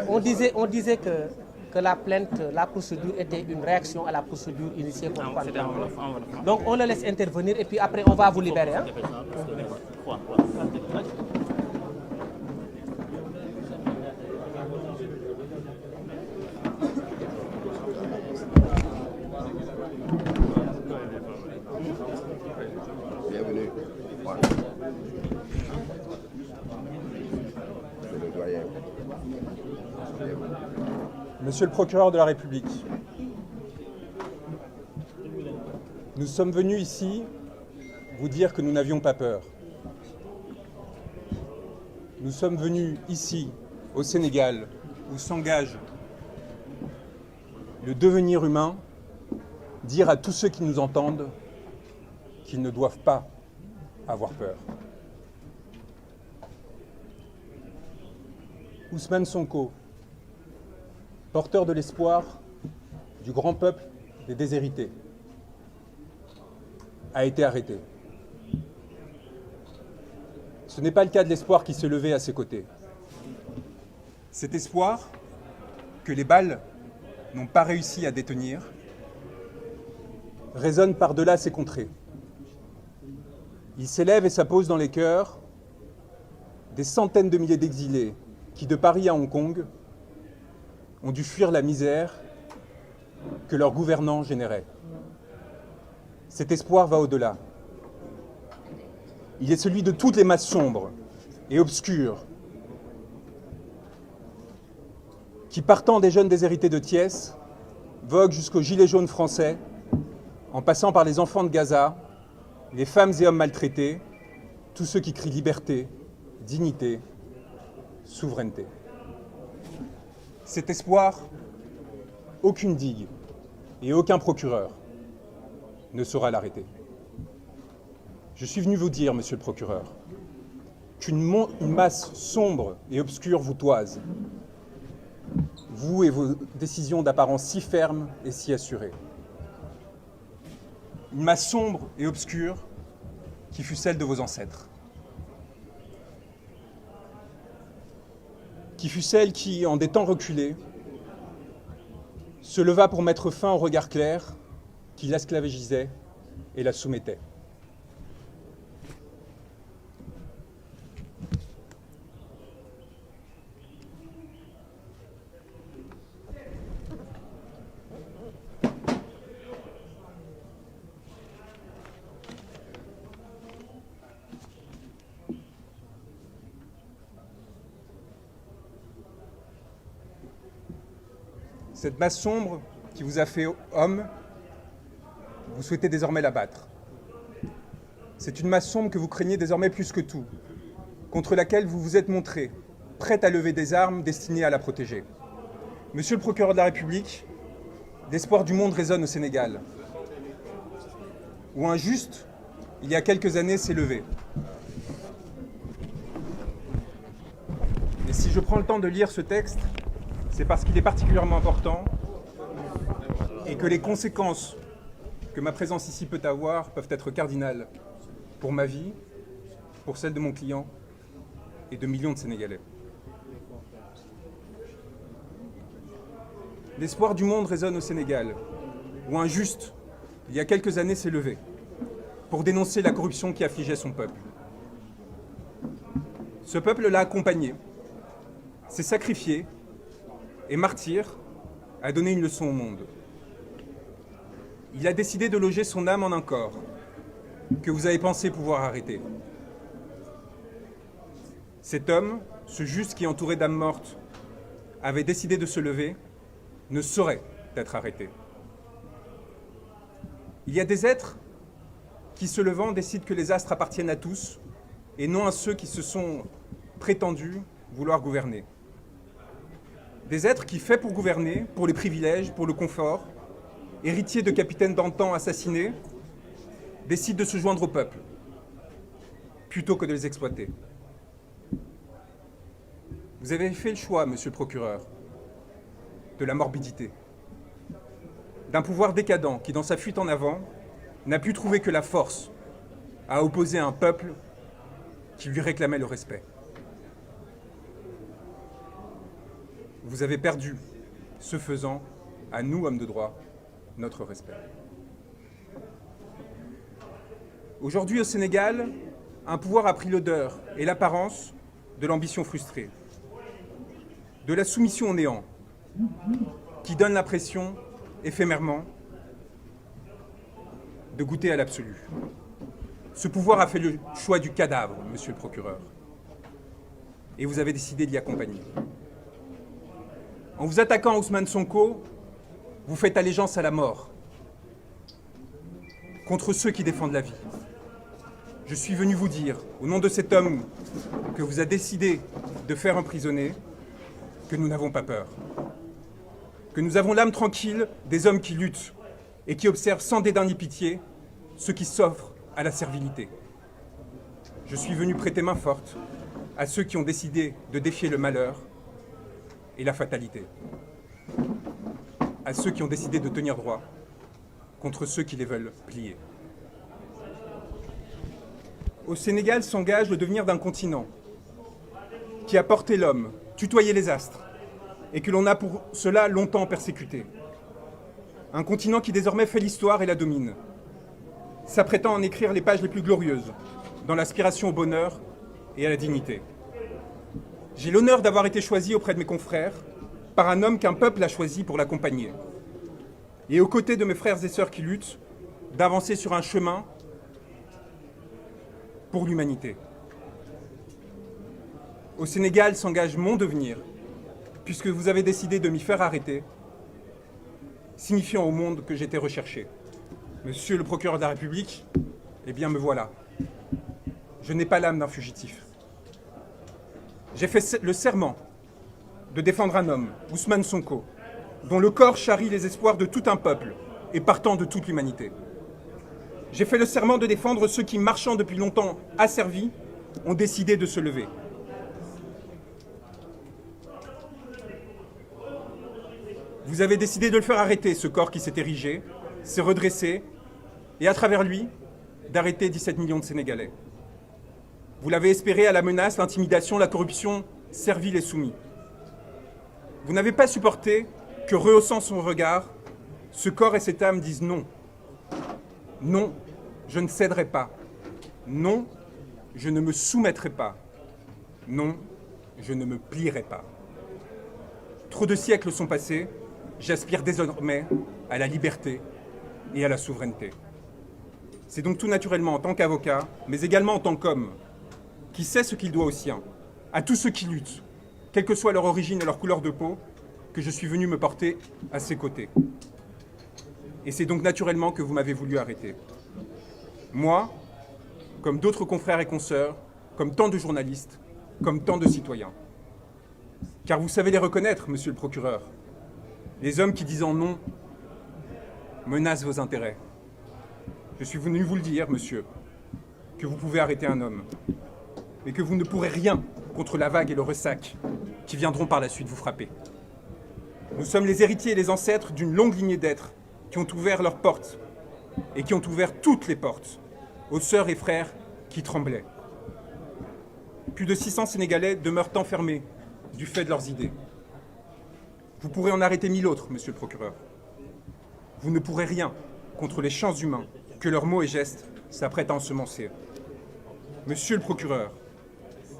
On disait que la plainte, la procédure était une réaction à la procédure initiée contre Juan Branco. Donc on le laisse intervenir et puis après on va vous libérer. Hein? Bienvenue. C'est le doyen. Monsieur le procureur de la République, nous sommes venus ici vous dire que nous n'avions pas peur. Nous sommes venus ici, au Sénégal, où s'engage le devenir humain, dire à tous ceux qui nous entendent qu'ils ne doivent pas avoir peur. Ousmane Sonko, porteur de l'espoir du grand peuple des déshérités, a été arrêté. Ce n'est pas le cas de l'espoir qui se levait à ses côtés. Cet espoir que les balles n'ont pas réussi à détenir résonne par-delà ces contrées. Il s'élève et s'appose dans les cœurs des centaines de milliers d'exilés qui, de Paris à Hong Kong, ont dû fuir la misère que leurs gouvernants généraient. Cet espoir va au-delà. Il est celui de toutes les masses sombres et obscures qui, partant des jeunes déshérités de Thiès, voguent jusqu'aux gilets jaunes français, en passant par les enfants de Gaza, les femmes et hommes maltraités, tous ceux qui crient liberté, dignité, souveraineté. Cet espoir, aucune digue et aucun procureur ne saura l'arrêter. Je suis venu vous dire, monsieur le procureur, qu'une masse sombre et obscure vous toise, vous et vos décisions d'apparence si fermes et si assurées. Une masse sombre et obscure qui fut celle de vos ancêtres. Qui fut celle qui, en des temps reculés, se leva pour mettre fin au regard clair qui l'esclavagisait et la soumettait. Cette masse sombre qui vous a fait homme, vous souhaitez désormais l'abattre. C'est une masse sombre que vous craignez désormais plus que tout, contre laquelle vous vous êtes montré, prête à lever des armes destinées à la protéger. Monsieur le procureur de la République, l'espoir du monde résonne au Sénégal, où un juste, il y a quelques années, s'est levé. Et si je prends le temps de lire ce texte, c'est parce qu'il est particulièrement important et que les conséquences que ma présence ici peut avoir peuvent être cardinales pour ma vie, pour celle de mon client et de millions de Sénégalais. L'espoir du monde résonne au Sénégal, où un juste, il y a quelques années, s'est levé pour dénoncer la corruption qui affligeait son peuple. Ce peuple l'a accompagné, s'est sacrifié et martyr a donné une leçon au monde. Il a décidé de loger son âme en un corps que vous avez pensé pouvoir arrêter. Cet homme, ce juste qui, entouré d'âmes mortes, avait décidé de se lever, ne saurait être arrêté. Il y a des êtres qui, se levant, décident que les astres appartiennent à tous et non à ceux qui se sont prétendus vouloir gouverner. Des êtres qui, faits pour gouverner, pour les privilèges, pour le confort, héritiers de capitaines d'antan assassinés, décident de se joindre au peuple, plutôt que de les exploiter. Vous avez fait le choix, monsieur le procureur, de la morbidité, d'un pouvoir décadent qui, dans sa fuite en avant, n'a pu trouver que la force à opposer un peuple qui lui réclamait le respect. Vous avez perdu, ce faisant, à nous, hommes de droit, notre respect. Aujourd'hui, au Sénégal, un pouvoir a pris l'odeur et l'apparence de l'ambition frustrée, de la soumission au néant, qui donne l'impression, éphémèrement, de goûter à l'absolu. Ce pouvoir a fait le choix du cadavre, monsieur le procureur, et vous avez décidé d'y accompagner. En vous attaquant à Ousmane Sonko, vous faites allégeance à la mort, contre ceux qui défendent la vie. Je suis venu vous dire, au nom de cet homme que vous a décidé de faire emprisonner, que nous n'avons pas peur. Que nous avons l'âme tranquille des hommes qui luttent et qui observent sans dédain ni pitié ceux qui s'offrent à la servilité. Je suis venu prêter main forte à ceux qui ont décidé de défier le malheur et la fatalité. À ceux qui ont décidé de tenir droit contre ceux qui les veulent plier. Au Sénégal s'engage le devenir d'un continent qui a porté l'homme, tutoyé les astres, et que l'on a pour cela longtemps persécuté. Un continent qui désormais fait l'histoire et la domine, s'apprêtant à en écrire les pages les plus glorieuses, dans l'aspiration au bonheur et à la dignité. J'ai l'honneur d'avoir été choisi auprès de mes confrères par un homme qu'un peuple a choisi pour l'accompagner. Et aux côtés de mes frères et sœurs qui luttent, d'avancer sur un chemin pour l'humanité. Au Sénégal s'engage mon devenir, puisque vous avez décidé de m'y faire arrêter, signifiant au monde que j'étais recherché. Monsieur le procureur de la République, eh bien me voilà. Je n'ai pas l'âme d'un fugitif. J'ai fait le serment de défendre un homme, Ousmane Sonko, dont le corps charrie les espoirs de tout un peuple et partant de toute l'humanité. J'ai fait le serment de défendre ceux qui, marchant depuis longtemps asservis, ont décidé de se lever. Vous avez décidé de le faire arrêter, ce corps qui s'est érigé, s'est redressé, et à travers lui, d'arrêter 17 millions de Sénégalais. Vous l'avez espéré à la menace, l'intimidation, la corruption, servile et soumis. Vous n'avez pas supporté que, rehaussant son regard, ce corps et cette âme disent non. Non, je ne céderai pas. Non, je ne me soumettrai pas. Non, je ne me plierai pas. Trop de siècles sont passés, j'aspire désormais à la liberté et à la souveraineté. C'est donc tout naturellement en tant qu'avocat, mais également en tant qu'homme, qui sait ce qu'il doit aux siens, à tous ceux qui luttent, quelle que soit leur origine et leur couleur de peau, que je suis venu me porter à ses côtés. Et c'est donc naturellement que vous m'avez voulu arrêter. Moi, comme d'autres confrères et consoeurs, comme tant de journalistes, comme tant de citoyens. Car vous savez les reconnaître, monsieur le procureur. Les hommes qui, disant non, menacent vos intérêts. Je suis venu vous le dire, monsieur, que vous pouvez arrêter un homme, mais que vous ne pourrez rien contre la vague et le ressac qui viendront par la suite vous frapper. Nous sommes les héritiers et les ancêtres d'une longue lignée d'êtres qui ont ouvert leurs portes et qui ont ouvert toutes les portes aux sœurs et frères qui tremblaient. Plus de 600 Sénégalais demeurent enfermés du fait de leurs idées. Vous pourrez en arrêter 1000 autres, monsieur le procureur. Vous ne pourrez rien contre les champs humains que leurs mots et gestes s'apprêtent à ensemencer. Monsieur le procureur,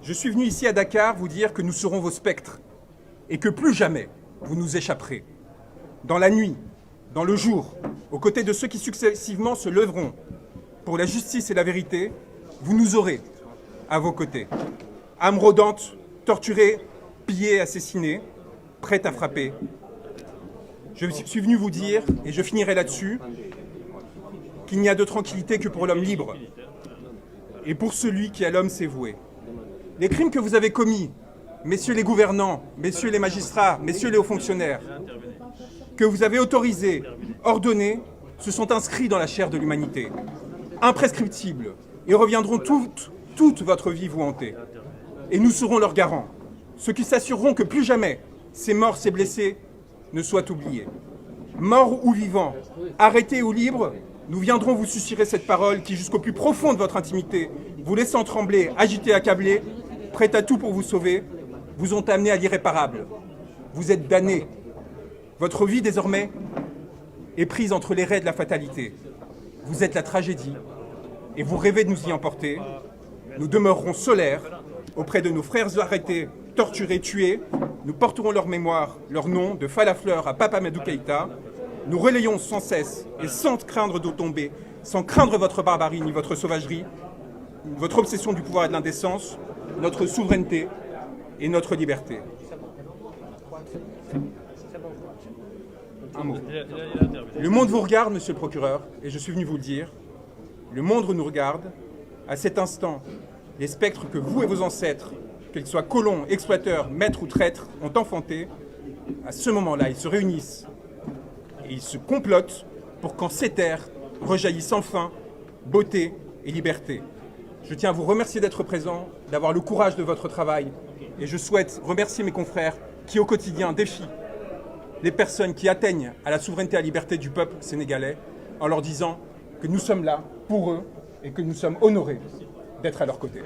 je suis venu ici à Dakar vous dire que nous serons vos spectres et que plus jamais vous nous échapperez. Dans la nuit, dans le jour, aux côtés de ceux qui successivement se lèveront pour la justice et la vérité, vous nous aurez à vos côtés. Âme rôdante, torturée, pillée, assassinée, prête à frapper. Je suis venu vous dire, et je finirai là-dessus, qu'il n'y a de tranquillité que pour l'homme libre et pour celui qui à l'homme s'est voué. Les crimes que vous avez commis, messieurs les gouvernants, messieurs les magistrats, messieurs les hauts fonctionnaires, que vous avez autorisés, ordonnés, se sont inscrits dans la chair de l'humanité, imprescriptibles, et reviendront toute votre vie vous hanter. Et nous serons leurs garants, ceux qui s'assureront que plus jamais ces morts, ces blessés ne soient oubliés. Morts ou vivants, arrêtés ou libres, nous viendrons vous susurrer cette parole qui, jusqu'au plus profond de votre intimité, vous laissant trembler, agité, accablé, prêt à tout pour vous sauver, vous ont amené à l'irréparable. Vous êtes damnés. Votre vie, désormais, est prise entre les raies de la fatalité. Vous êtes la tragédie, et vous rêvez de nous y emporter. Nous demeurerons solaires auprès de nos frères arrêtés, torturés, tués. Nous porterons leur mémoire, leur nom, de Falafleur à Papa Amadou Keïta. Nous relayons sans cesse et sans craindre de tomber, sans craindre votre barbarie ni votre sauvagerie, votre obsession du pouvoir et de l'indécence, notre souveraineté et notre liberté. Un mot. Le monde vous regarde, monsieur le procureur, et je suis venu vous le dire. Le monde nous regarde. À cet instant, les spectres que vous et vos ancêtres, qu'ils soient colons, exploiteurs, maîtres ou traîtres, ont enfantés, à ce moment-là, ils se réunissent et ils se complotent pour qu'en ces terres rejaillissent enfin beauté et liberté. Je tiens à vous remercier d'être présent, d'avoir le courage de votre travail, et je souhaite remercier mes confrères qui, au quotidien, défient les personnes qui atteignent à la souveraineté et à la liberté du peuple sénégalais en leur disant que nous sommes là pour eux et que nous sommes honorés d'être à leur côté.